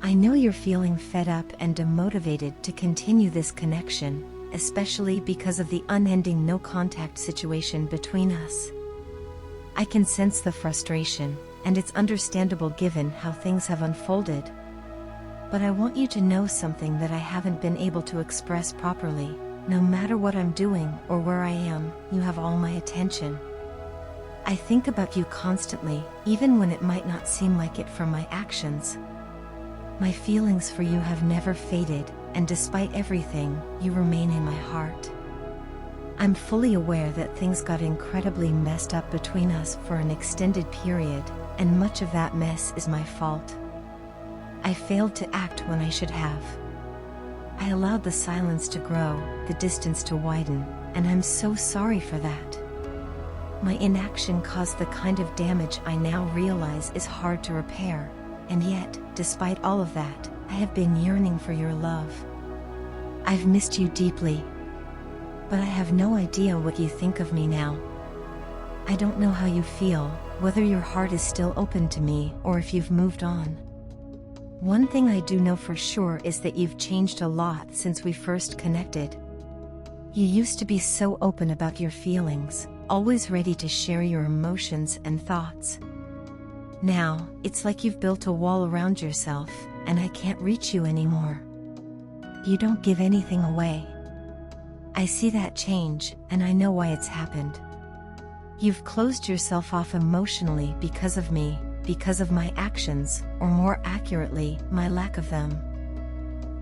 I know you're feeling fed up and demotivated to continue this connection, especially because of the unending no-contact situation between us. I can sense the frustration, and it's understandable given how things have unfolded. But I want you to know something that I haven't been able to express properly. No matter what I'm doing or where I am, you have all my attention. I think about you constantly, even when it might not seem like it from my actions. My feelings for you have never faded, and despite everything, you remain in my heart. I'm fully aware that things got incredibly messed up between us for an extended period, and much of that mess is my fault. I failed to act when I should have. I allowed the silence to grow, the distance to widen, and I'm so sorry for that. My inaction caused the kind of damage I now realize is hard to repair, and yet, despite all of that, I have been yearning for your love. I've missed you deeply, but I have no idea what you think of me now. I don't know how you feel, whether your heart is still open to me or if you've moved on. One thing I do know for sure is that you've changed a lot since we first connected. You used to be so open about your feelings, always ready to share your emotions and thoughts. Now, it's like you've built a wall around yourself, and I can't reach you anymore. You don't give anything away. I see that change, and I know why it's happened. You've closed yourself off emotionally because of me, because of my actions, or more accurately, my lack of them.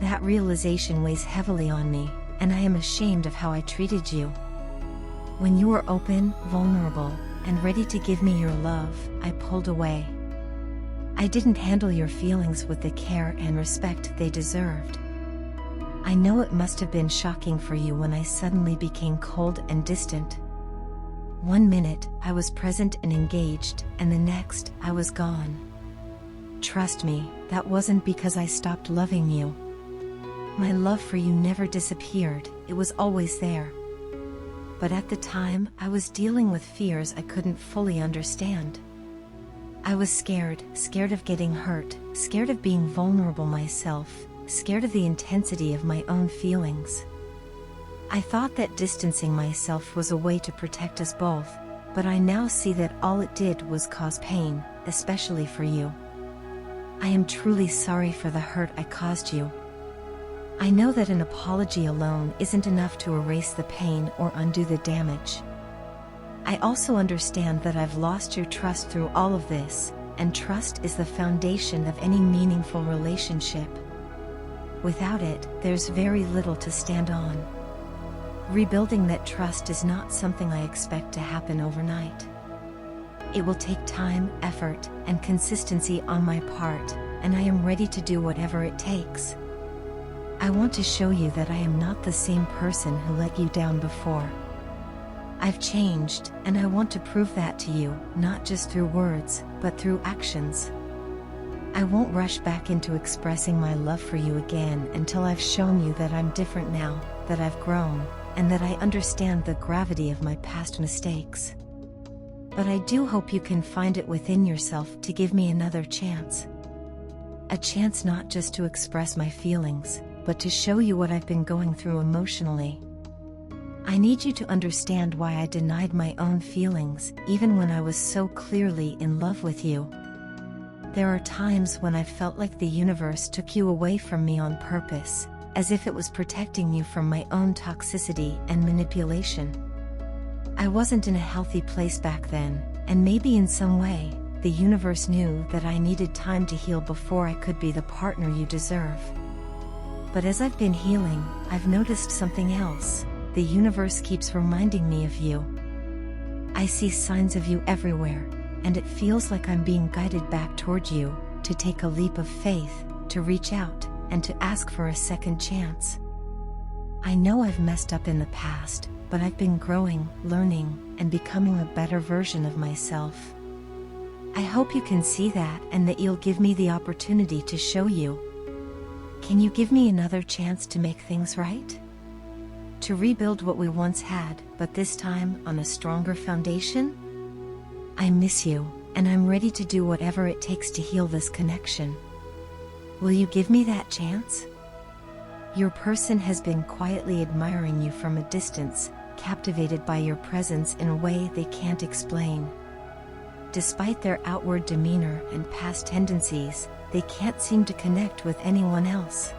That realization weighs heavily on me, and I am ashamed of how I treated you. When you were open, vulnerable, and ready to give me your love, I pulled away. I didn't handle your feelings with the care and respect they deserved. I know it must have been shocking for you when I suddenly became cold and distant. One minute, I was present and engaged, and the next, I was gone. Trust me, that wasn't because I stopped loving you. My love for you never disappeared, it was always there. But at the time, I was dealing with fears I couldn't fully understand. I was scared of getting hurt, scared of being vulnerable myself, scared of the intensity of my own feelings. I thought that distancing myself was a way to protect us both, but I now see that all it did was cause pain, especially for you. I am truly sorry for the hurt I caused you. I know that an apology alone isn't enough to erase the pain or undo the damage. I also understand that I've lost your trust through all of this, and trust is the foundation of any meaningful relationship. Without it, there's very little to stand on. Rebuilding that trust is not something I expect to happen overnight. It will take time, effort, and consistency on my part, and I am ready to do whatever it takes. I want to show you that I am not the same person who let you down before. I've changed, and I want to prove that to you, not just through words, but through actions. I won't rush back into expressing my love for you again until I've shown you that I'm different now, that I've grown, and that I understand the gravity of my past mistakes. But I do hope you can find it within yourself to give me another chance. A chance not just to express my feelings, but to show you what I've been going through emotionally. I need you to understand why I denied my own feelings, even when I was so clearly in love with you. There are times when I felt like the universe took you away from me on purpose, as if it was protecting you from my own toxicity and manipulation. I wasn't in a healthy place back then, and maybe in some way, the universe knew that I needed time to heal before I could be the partner you deserve. But as I've been healing, I've noticed something else. The universe keeps reminding me of you. I see signs of you everywhere, and it feels like I'm being guided back toward you, to take a leap of faith, to reach out, and to ask for a second chance. I know I've messed up in the past, but I've been growing, learning, and becoming a better version of myself. I hope you can see that and that you'll give me the opportunity to show you. Can you give me another chance to make things right? To rebuild what we once had, but this time on a stronger foundation? I miss you, and I'm ready to do whatever it takes to heal this connection. Will you give me that chance? Your person has been quietly admiring you from a distance, captivated by your presence in a way they can't explain. Despite their outward demeanor and past tendencies, they can't seem to connect with anyone else.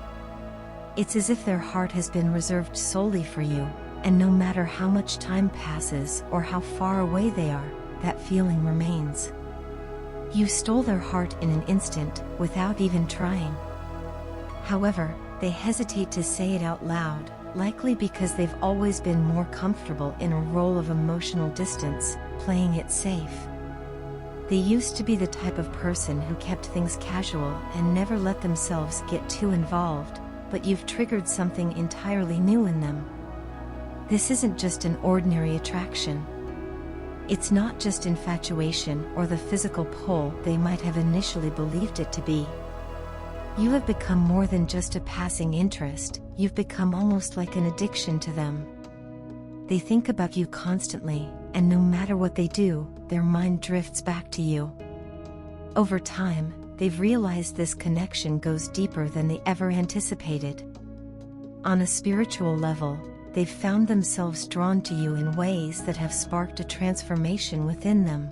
It's as if their heart has been reserved solely for you, and no matter how much time passes or how far away they are, that feeling remains. You stole their heart in an instant, without even trying. However, they hesitate to say it out loud, likely because they've always been more comfortable in a role of emotional distance, playing it safe. They used to be the type of person who kept things casual and never let themselves get too involved, but you've triggered something entirely new in them. This isn't just an ordinary attraction. It's not just infatuation or the physical pull they might have initially believed it to be. You have become more than just a passing interest, you've become almost like an addiction to them. They think about you constantly, and no matter what they do, their mind drifts back to you. Over time, they've realized this connection goes deeper than they ever anticipated. On a spiritual level, they've found themselves drawn to you in ways that have sparked a transformation within them.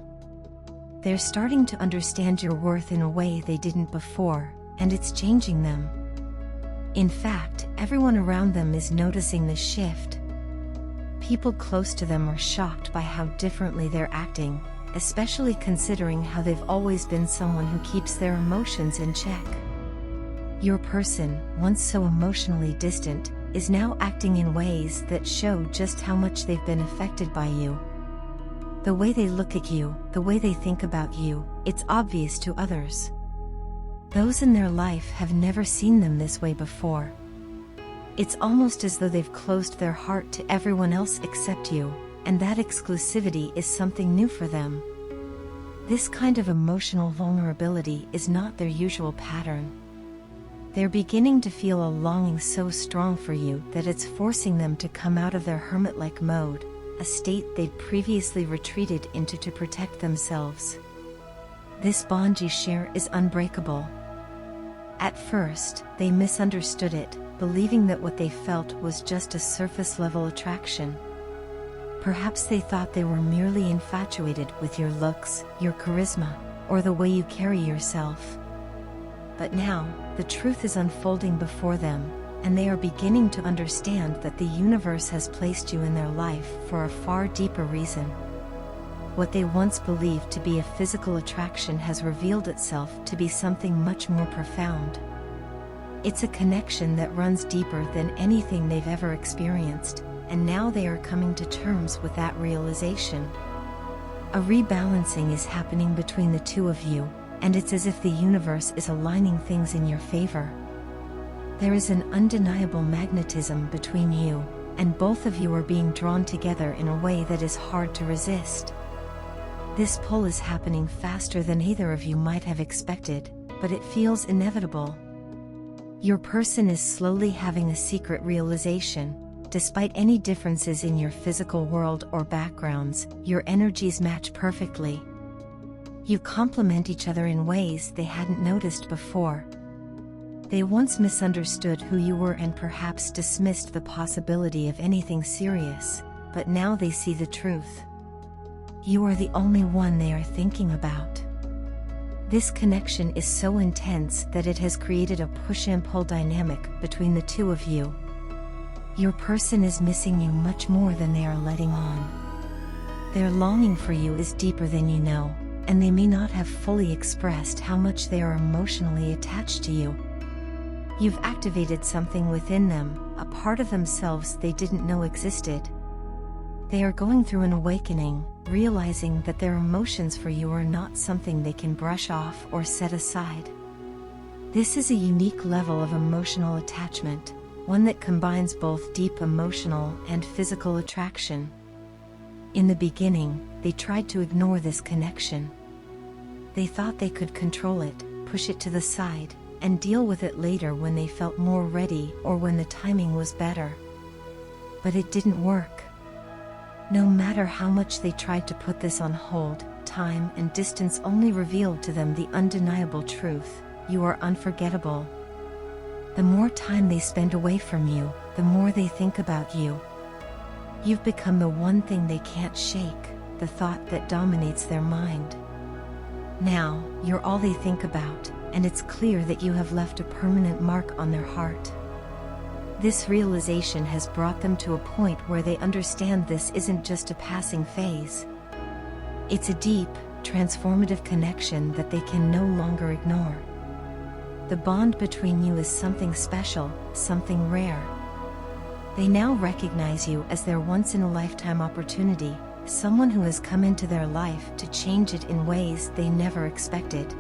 They're starting to understand your worth in a way they didn't before, and it's changing them. In fact, everyone around them is noticing this shift. People close to them are shocked by how differently they're acting, especially considering how they've always been someone who keeps their emotions in check. Your person, once so emotionally distant, is now acting in ways that show just how much they've been affected by you. The way they look at you, the way they think about you, it's obvious to others. Those in their life have never seen them this way before. It's almost as though they've closed their heart to everyone else except you, and that exclusivity is something new for them. This kind of emotional vulnerability is not their usual pattern. They're beginning to feel a longing so strong for you that it's forcing them to come out of their hermit-like mode, a state they'd previously retreated into to protect themselves. This bond you share is unbreakable. At first, they misunderstood it, believing that what they felt was just a surface-level attraction. Perhaps they thought they were merely infatuated with your looks, your charisma, or the way you carry yourself. But now, the truth is unfolding before them, and they are beginning to understand that the universe has placed you in their life for a far deeper reason. What they once believed to be a physical attraction has revealed itself to be something much more profound. It's a connection that runs deeper than anything they've ever experienced, and now they are coming to terms with that realization. A rebalancing is happening between the two of you, and it's as if the universe is aligning things in your favor. There is an undeniable magnetism between you, and both of you are being drawn together in a way that is hard to resist. This pull is happening faster than either of you might have expected, but it feels inevitable. Your person is slowly having a secret realization. Despite any differences in your physical world or backgrounds, your energies match perfectly. You complement each other in ways they hadn't noticed before. They once misunderstood who you were and perhaps dismissed the possibility of anything serious, but now they see the truth. You are the only one they are thinking about. This connection is so intense that it has created a push and pull dynamic between the two of you. Your person is missing you much more than they are letting on. Their longing for you is deeper than you know, and they may not have fully expressed how much they are emotionally attached to you. You've activated something within them, a part of themselves they didn't know existed. They are going through an awakening, realizing that their emotions for you are not something they can brush off or set aside. This is a unique level of emotional attachment, one that combines both deep emotional and physical attraction. In the beginning, they tried to ignore this connection. They thought they could control it, push it to the side, and deal with it later when they felt more ready or when the timing was better. But it didn't work. No matter how much they tried to put this on hold, time and distance only revealed to them the undeniable truth: you are unforgettable, The more time they spend away from you, the more they think about you. You've become the one thing they can't shake, the thought that dominates their mind. Now, you're all they think about, and it's clear that you have left a permanent mark on their heart. This realization has brought them to a point where they understand this isn't just a passing phase. It's a deep, transformative connection that they can no longer ignore. The bond between you is something special, something rare. They now recognize you as their once-in-a-lifetime opportunity, someone who has come into their life to change it in ways they never expected.